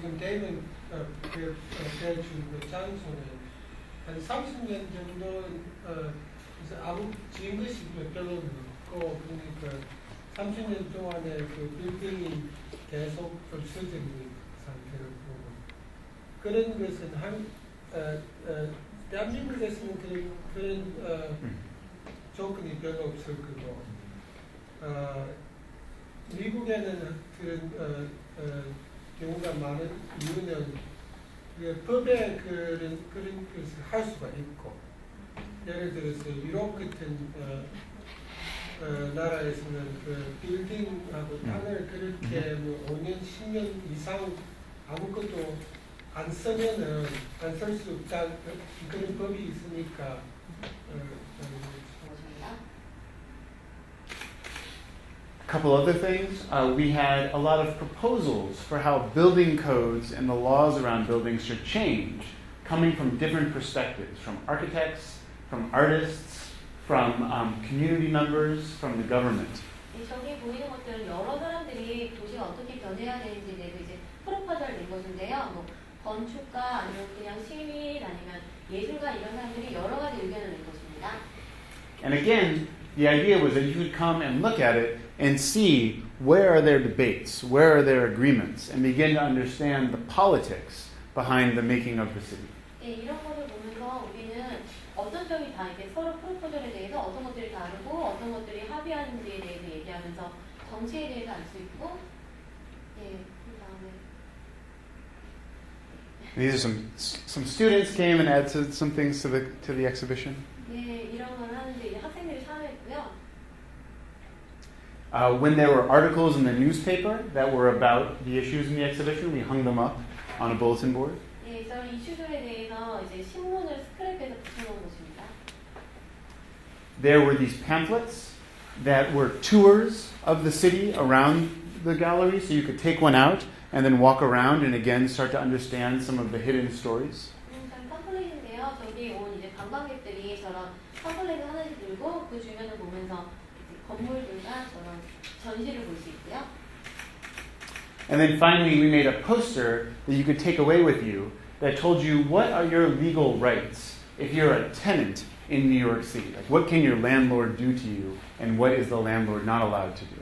지금 데이먼 대준 그 장소는 한 30년 정도 이제 아무 지은 것이 별로 없고 그러니까 30년 동안에 그 빌딩이 계속 없어진 상태로 보고 그런 것은 대한민국에서는 그런 조건이 별로 없을 거고 미국에는 그런 경우가 많은 이유는 법에 그런 것을 할 수가 있고 예를 들어서 유럽 같은 나라에서는 그 빌딩하고 땅을 그렇게 뭐 5년, 10년 이상 아무것도 안 쓰면은 안 쓸 수 없다 그런 법이 있으니까 A couple other things. We had a lot of proposals for how building codes and the laws around buildings should change, coming from different perspectives, from architects, from artists, from community members, from the government. 저기 보이는 것들은 여러 사람들이 도시가 어떻게 변해야 되는지에 대해서 이제 프로포저를 낸 것인데요. 뭐 건축가 아니면 그냥 시민 아니면 예술가 이런 사람들이 여러 가지 의견을 낸 것입니다. And again, the idea was that you could come and look at it and see where are their debates, where are their agreements, and begin to understand the politics behind the making of the city. 네, 이런 것을 보면서 우리는 어떤 점이 다 이렇게 서로 프로포절에 대해서 어떤 것들이 다르고 어떤 것들이 합의하는지에 대해서 얘기하면서 정치에 대해서 알 수 있고, 네, 그다음에. These are some students came and added some things to the exhibition. 네, 이런 걸 하는데 이제 학생들이 참여했고요. When there were articles in the newspaper that were about the issues in the exhibition, we hung them up on a bulletin board. 네, 저는 이슈들에 대해서 이제 신문을 스크랩해서 붙여놓은 것입니다. There were these pamphlets that were tours of the city around the gallery, so you could take one out and then walk around and again start to understand some of the hidden stories. 저는 팜플렛인데요. 저기 온 이제 관광객들이 저런 팜플렛을 하나씩 들고 그 주변을 보면서 건물들과 저런 전시를 볼 수 있고요. And then finally, we made a poster that you could take away with you that told you what are your legal rights if you're a tenant in New York City. Like, what can your landlord do to you, and what is the landlord not allowed to do?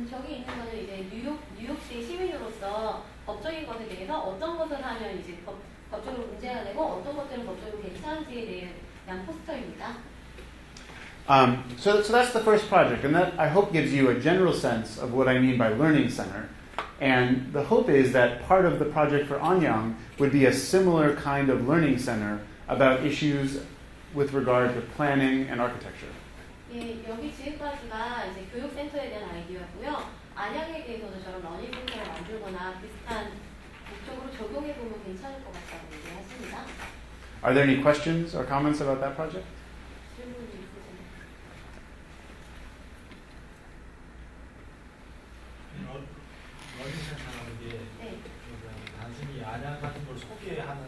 저기 있는 거는 이제 뉴욕시 시민으로서 법적인 것에 대해서 어떤 것을 하면 이제 법적으로 문제가 되고 어떤 것들은 법적으로 괜찮은지에 대한 포스터입니다. So that's the first project, and that I hope gives you a general sense of what I mean by learning center. And the hope is that part of the project for Anyang would be a similar kind of learning center about issues with regard to planning and architecture. 예, 여기 지금까지가 이제 교육센터에 대한 아이디어고요. 안양에 대해서는 저런 러닝센터를 만들거나 비슷한 목적으로 적용해 보면 괜찮을 것 같다고 얘기했습니다. Are there any questions or comments about that project? 질문이 있으신가요? 러닝센터라는 게 네. 단순히 안양 같은 걸 소개하는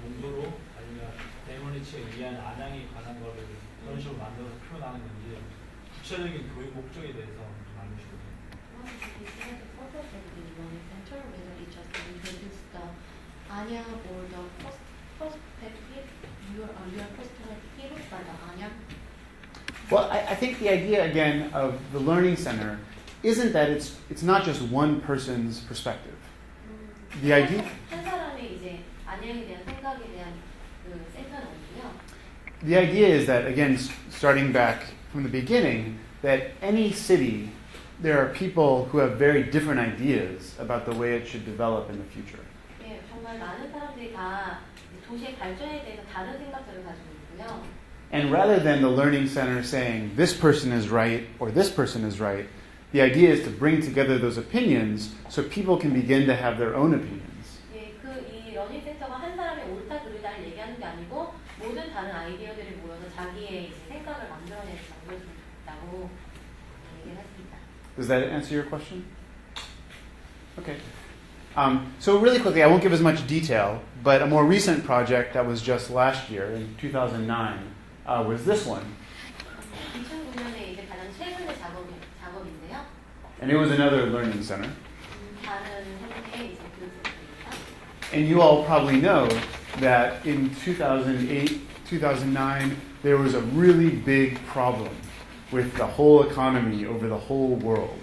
용도로 아니면 데이먼리치에 의한 안양에 관한 거를 그런 식으로 만들어서 표현하는 건지 구체적인 교육 목적에 대해서 좀 알려주시면 Anyang or the perspective you are perspective by the Anyang? Well, I think the idea again of the learning center isn't that it's not just one person's perspective. The idea. 한 사람의 이제 안양에 대한 생각에 대한 그 센터는 아니고요. The idea is that again, starting back from the beginning, that any city, there are people who have very different ideas about the way it should develop in the future. 네, 정말 많은 사람들이 다 도시의 발전에 대해서 다른 생각들을 가지고 있고요. And rather than the learning center saying this person is right or this person is right, the idea is to bring together those opinions so people can begin to have their own opinions. 예, 이 러닝 센터가 한 사람의 옳다 그르다를 얘기하는 게 아니고 모든 다른 아이디어들이 모여서 자기의 이제 생각을 만들어낸다고 얘기를 했습니다. Does that answer your question? Okay. So really quickly, I won't give as much detail, but a more recent project that was just last year in 2009 was this one. 2009년에 이제 가장 최근의 작업인데요. And it was another learning center. 다른 형태의 이제 교육센터입니다. And you all probably know that in 2008, 2009, there was a really big problem with the whole economy over the whole world.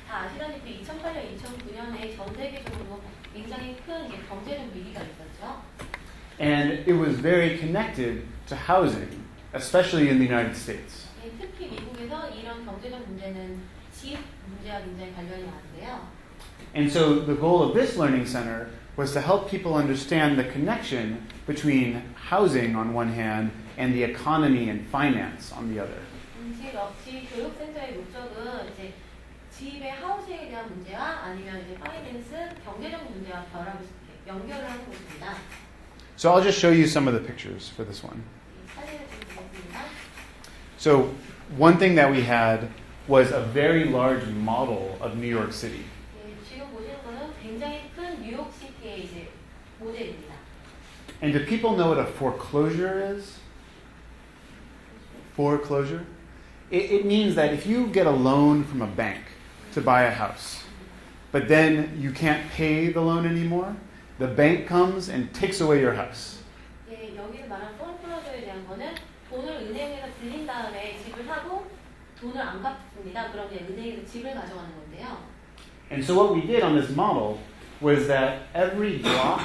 다 아시다시피 2008년, 2009년에 전 세계적으로 굉장히 큰 이제 경제적 위기가 있었죠. And it was very connected to housing, especially in the United States. 예, 특히 미국에서 이런 경제적 문제는 집 문제와 굉장히 관련이 많은데요. And so the goal of this learning center was to help people understand the connection between housing on one hand and the economy and finance on the other. 집 교육센터의 목적은 이제 집의 하우싱에 대한 문제와 아니면 이제 파이낸스, 경제적 문제와 결합시켜 연결을 하는 곳입니다. So I'll just show you some of the pictures for this one. 이 사진을 좀 드리겠습니다. So one thing that we had was a very large model of New York City. 예, 지금 보시는 거는 굉장히 큰 뉴욕시티의 이제 모델입니다. And do people know what a foreclosure is? Foreclosure? It means that if you get a loan from a bank to buy a house, but then you can't pay the loan anymore, the bank comes and takes away your house. 예, 여기서 말하는 폴클로저에 대한 거는 돈을 은행에서 빌린 다음에 집을 사고 돈을 안 갚습니다. 그럼 이제 은행에서 집을 가져가는 건데요. And so what we did on this model was that every block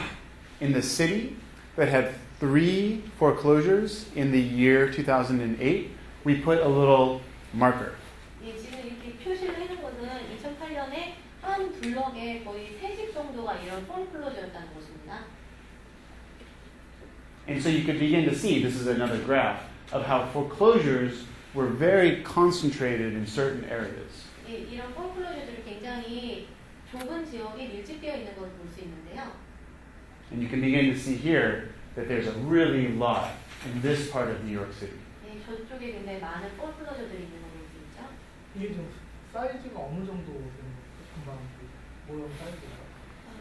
in the city that had 3 foreclosures in the year 2008, we put a little marker. 예, 지금 이렇게 표시를 해놓은 것은 2008년에 한 블럭에 거의 3집 정도가 이런 폴클로저였다는 것입니다. And so you could begin to see, this is another graph, of how foreclosures were very concentrated in certain areas. 예, 이런 폴클로저들이 굉장히 좁은 지역에 밀집되어 있는 것을 볼 수 있는데요. And you can begin to see here that there's a really lot in this part of New York City. 예, 저쪽에 굉장히 많은 폴클로저들이 있는 걸 볼 수 있죠. 이게 좀 사이즈가 어느 정도 금방 모형 사이즈가?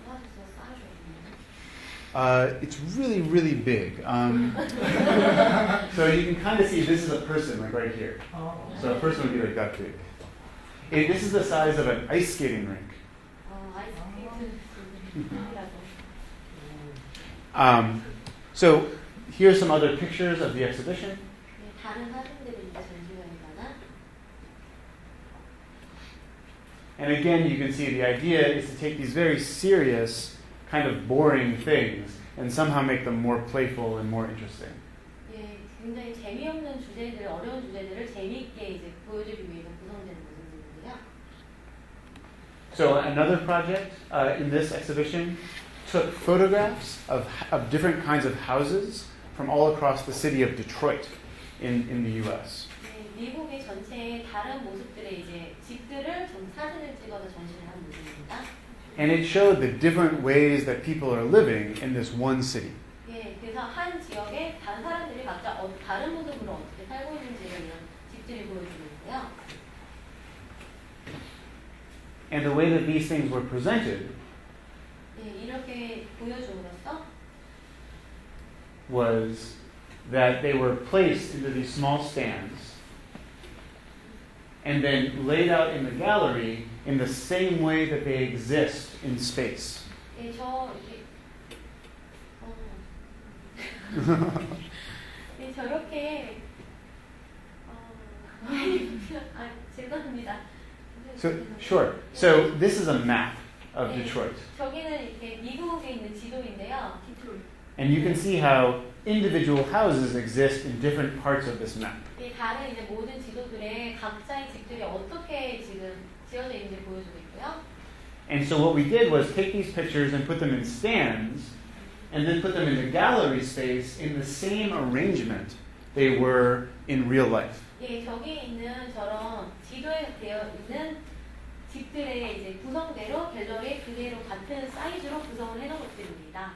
도와주세요. 쌓아줘요. It's really, really big. So you can kind of see this is a person, like right here. So a person would be like that big. This is the size of an ice skating rink. So here's some other pictures of the exhibition. 다른 사진들이 이제 전시관이거나. And again, you can see the idea is to take these very serious, kind of boring things and somehow make them more playful and more interesting. 예, 굉장히 재미없는 주제들, 어려운 주제들을 재미있게 이제 보여주기 위해서 구성되는 모습들인데요. So another project in this exhibition took photographs of different kinds of houses from all across the city of Detroit in the U.S. 네, 미국의 전체의 다른 모습들의 이제 집들을 좀 사진을 찍어서 전시를 한 모습입니다. And it showed the different ways that people are living in this one city. 예, 그래서 한 지역에 다른 사람들이 각자 다른 모습으로 어떻게 살고 있는지를 이런 집들이 보여주고 있고요. And the way that these things were presented 예, 이렇게 보여줌으로써 was that they were placed into these small stands and then laid out in the gallery in the same way that they exist in space. 예, 이렇게 예, 저렇게 죄송합니다. So, sure. So this is a map of 네, Detroit. 저기는 이렇게 미국에 있는 지도인데요. And you can see how individual houses exist in different parts of this map. 이 다른 이제 모든 지도들의 각자의 집들이 어떻게 지금 지어져 있는지 보여주고 있고요. And so what we did was take these pictures and put them in stands and then put them in the gallery space in the same arrangement they were in real life. 예, 저기 있는 저런 지도에 되어 있는 집들의 이제 구성대로 갤러리 그대로 같은 사이즈로 구성을 해놓은 것들입니다.